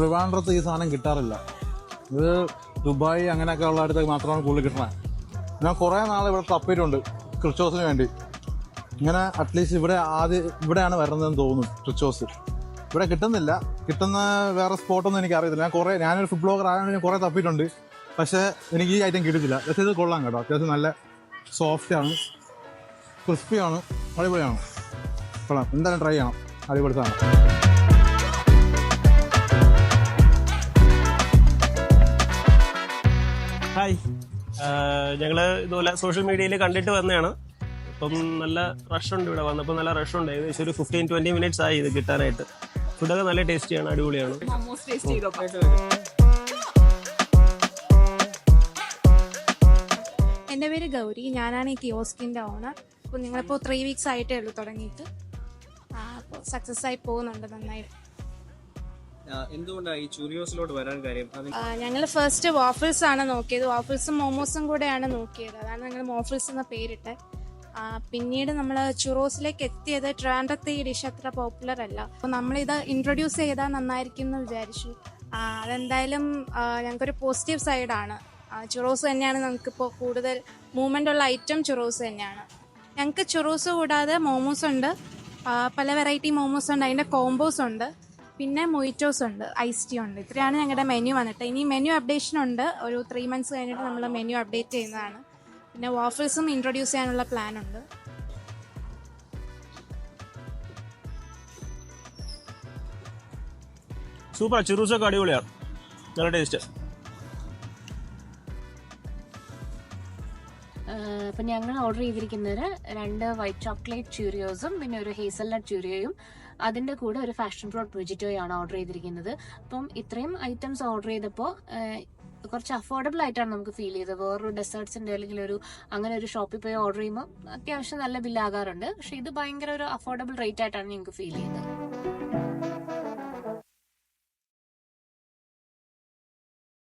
ട്രിവാൻഡ്രത്ത് ഈ സാധനം കിട്ടാറില്ല. ഇത് ദുബായ് അങ്ങനെയൊക്കെ ഉള്ള അടുത്ത് മാത്രമാണ് കൂടുതൽ കിട്ടണത്. ഞാൻ കുറേ നാൾ ഇവിടെ തപ്പിയിട്ടുണ്ട് ക്രിസ്റ്റോസിന് വേണ്ടി. ഇങ്ങനെ അറ്റ്ലീസ്റ്റ് ഇവിടെയാണ് വരുന്നതെന്ന് തോന്നുന്നു ക്രിസ്റ്റോസ്. ഇവിടെ കിട്ടുന്നില്ല. കിട്ടുന്ന വേറെ സ്പോട്ടൊന്നും എനിക്ക് അറിയത്തില്ല. ഞാനൊരു ഫുഡ് ബ്ലോഗർ ആയതുകൊണ്ട് ഞാൻ കുറേ തപ്പിയിട്ടുണ്ട്. പക്ഷേ എനിക്ക് ഈ ഐറ്റം കിട്ടിയില്ല. പക്ഷേ ഇത് കൊള്ളാം കേട്ടോ. അത്യാവശ്യം നല്ല സോഫ്റ്റാണ്, ക്രിസ്പിയാണ്, അടിപൊളിയാണ്. കൊള്ളാം, എന്തായാലും ട്രൈ ചെയ്യണം. അടിപൊളി സാധനം. ഹായ്, ഞങ്ങൾ ഇതുപോലെ സോഷ്യൽ മീഡിയയിൽ കണ്ടിട്ട് വന്നതാണ്. ഇപ്പം നല്ല റഷുണ്ട്. ഇവിടെ വന്നപ്പോൾ നല്ല റഷുണ്ട്. ഏകദേശം ഒരു 15-20 മിനിറ്റ്സ് ആയി ഇത് കിട്ടാനായിട്ട്. ഫുഡൊക്കെ നല്ല ടേസ്റ്റിയാണ്, അടിപൊളിയാണ്. എൻ്റെ പേര് ഗൗരി, ഞാനാണ് ഈ കിയോസ്കിൻ്റെ ഓണർ. അപ്പോൾ ഞങ്ങളിപ്പോൾ 3 വീക്സ് ആയിട്ടേ ഉള്ളൂ തുടങ്ങിയിട്ട്. അപ്പോൾ സക്സസ് ആയി പോകുന്നുണ്ട് നന്നായിട്ട്. എന്തുകൊണ്ടാണ് ഈ ചൂരിയോസിലോട്ട് വരാൻ കാര്യം? ഞങ്ങൾ ഫസ്റ്റ് വാഫിൾസ് ആണ് നോക്കിയത്. വാഫിൾസും മോമോസും കൂടെയാണ് നോക്കിയത്. അതാണ് ഞങ്ങൾ മോഫിൾസ് എന്ന പേരിട്ട്. പിന്നീട് നമ്മൾ ചുറോസിലേക്ക് എത്തിയത് ട്രിവാൻഡ്രത്തെ ഈ ഡിഷ് അത്ര പോപ്പുലർ അല്ല. അപ്പോൾ നമ്മളിത് ഇൻട്രൊഡ്യൂസ് ചെയ്താൽ നന്നായിരിക്കും എന്ന് വിചാരിച്ചു. അതെന്തായാലും ഞങ്ങൾക്കൊരു പോസിറ്റീവ് സൈഡാണ്. ചുറോസ് തന്നെയാണ് നമുക്കിപ്പോൾ കൂടുതൽ മൂവ്മെൻ്റ് ഉള്ള ഐറ്റം. ചുറോസ് തന്നെയാണ്. ഞങ്ങൾക്ക് ചുറോസ് കൂടാതെ മോമോസ് ഉണ്ട്, പല വെറൈറ്റി മോമോസ് ഉണ്ട്, അതിൻ്റെ കോംബോസ് ഉണ്ട്, പിന്നെ മൊയ്റ്റോസ് ഉണ്ട്, ഐസ് ടീ ഉണ്ട്. ഇത്രയാണ് ഞങ്ങളുടെ മെനു വന്നിട്ട്. ഇനി മെനു അപ്ഡേഷൻ ഉണ്ട്. ഒരു 3 months കഴിഞ്ഞിട്ട് നമ്മൾ മെനു അപ്ഡേറ്റ് ചെയ്യുന്നതാണ്. പിന്നെ വാഫിൾസും ഇൻട്രൊഡ്യൂസ് ചെയ്യാനുള്ള പ്ലാൻ ഉണ്ട്. സൂപ്പർ, ചുറൂസൊക്കെ അടിപൊളിയാണ്, നല്ല ടേസ്റ്റ്. അപ്പം ഞങ്ങൾ ഓർഡർ ചെയ്തിരിക്കുന്നത് 2 വൈറ്റ് ചോക്ലേറ്റ് ച്യൂരിയോസും പിന്നെ ഒരു ഹേസൽനട്ട് ച്യൂരിയോയും അതിൻ്റെ കൂടെ ഒരു ഫാഷൻ ഫ്രൂട്ട് വെജിറ്റോയാണ് ഓർഡർ ചെയ്തിരിക്കുന്നത്. അപ്പം ഇത്രയും ഐറ്റംസ് ഓർഡർ ചെയ്തപ്പോൾ കുറച്ച് അഫോർഡബിൾ ആയിട്ടാണ് നമുക്ക് ഫീൽ ചെയ്തത്. വേറൊരു ഡെസേർട്സിൻ്റെ അല്ലെങ്കിൽ അങ്ങനെ ഒരു ഷോപ്പിൽ പോയി ഓർഡർ ചെയ്യുമ്പോൾ അത്യാവശ്യം നല്ല ബില്ലാകാറുണ്ട്. പക്ഷെ ഇത് ഭയങ്കര ഒരു അഫോർഡബിൾ റേറ്റ് ആയിട്ടാണ് ഞങ്ങൾക്ക് ഫീൽ ചെയ്തത്.